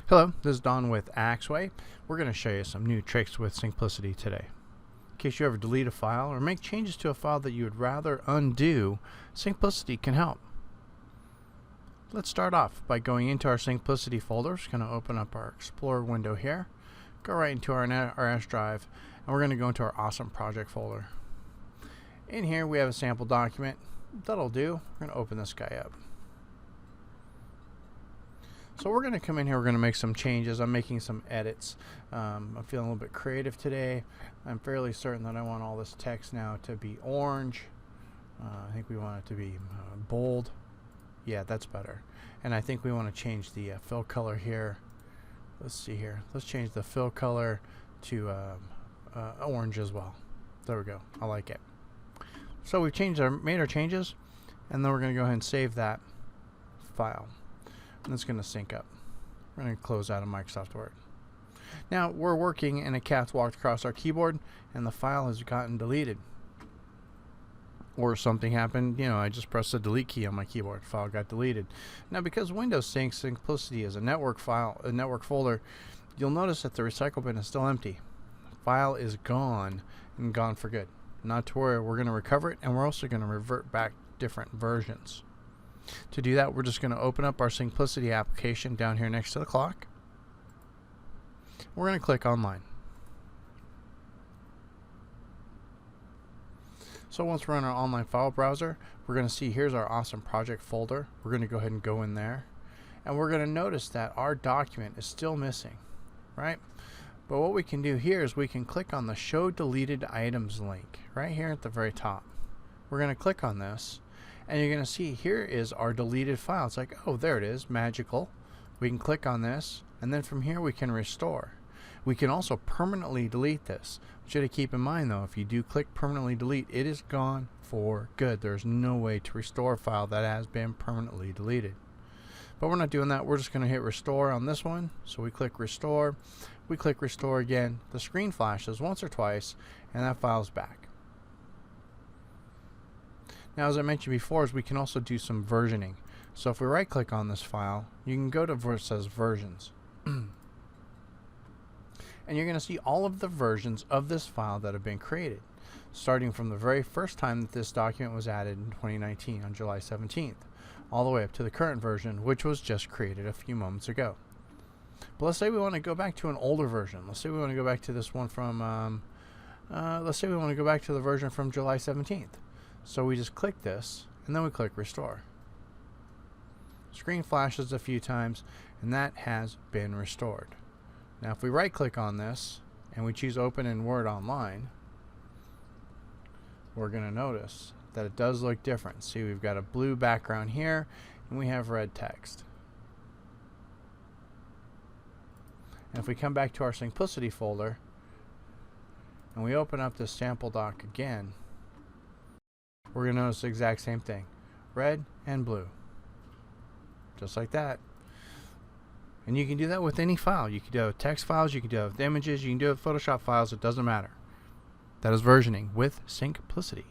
Hello, this is Don with Axway. We're going to show you some new tricks with Syncplicity today. In case you ever delete a file or make changes to a file that you would rather undo, Syncplicity can help. Let's start off by going into our Syncplicity folder. We're just going to open up our Explorer window here, go right into our RS drive, and we're going to go into our awesome project folder. In here we have a sample document. That'll do. We're going to open this guy up. So we're going to come in here, we're going to make some changes. I'm making some edits. I'm feeling a little bit creative today. I'm fairly certain that I want all this text now to be orange. I think we want it to be bold. Yeah, that's better. And I think we want to change the fill color here. Let's see here. Let's change the fill color to orange as well. There we go. I like it. So we've made our changes, and then we're going to go ahead and save that file. And it's going to sync up. We're going to close out of Microsoft Word. Now we're working and a cat's walked across our keyboard and the file has gotten deleted. Or something happened, I just pressed the delete key on my keyboard. The file got deleted. Now because Windows syncs Syncplicity as a network file, a network folder, you'll notice that the recycle bin is still empty. The file is gone and gone for good. Not to worry, we're going to recover it, and we're also going to revert back different versions. To do that, we're just going to open up our Syncplicity application down here next to the clock. We're going to click Online. So once we're in our online file browser, we're going to see here's our awesome project folder. We're going to go ahead and go in there. And we're going to notice that our document is still missing, right? But what we can do here is we can click on the Show Deleted Items link right here at the very top. We're going to click on this. And you're going to see here is our deleted file. It's like, oh, there it is, magical. We can click on this, and then from here we can restore. We can also permanently delete this. What you have to keep in mind though, if you do click permanently delete, it is gone for good. There's no way to restore a file that has been permanently deleted. But we're not doing that. We're just going to hit restore on this one. So we click restore. We click restore again. The screen flashes once or twice, and that file's back. Now, as I mentioned before, we can also do some versioning. So if we right click on this file, you can go to where it says versions. And you're going to see all of the versions of this file that have been created, starting from the very first time that this document was added in 2019 on July 17th, all the way up to the current version, which was just created a few moments ago. But let's say we want to go back to an older version. Let's say we want to go back to this one from, let's say we want to go back to the version from July 17th. So we just click this, and then we click restore. Screen flashes a few times, and that has been restored. Now if we right click on this, and we choose open in Word Online, we're going to notice that it does look different. See, we've got a blue background here, and we have red text. And if we come back to our Syncplicity folder, and we open up this sample doc again, we're going to notice the exact same thing. Red and blue. Just like that. And you can do that with any file. You can do it with text files, you can do it with images, you can do it with Photoshop files, it doesn't matter. That is versioning with Syncplicity.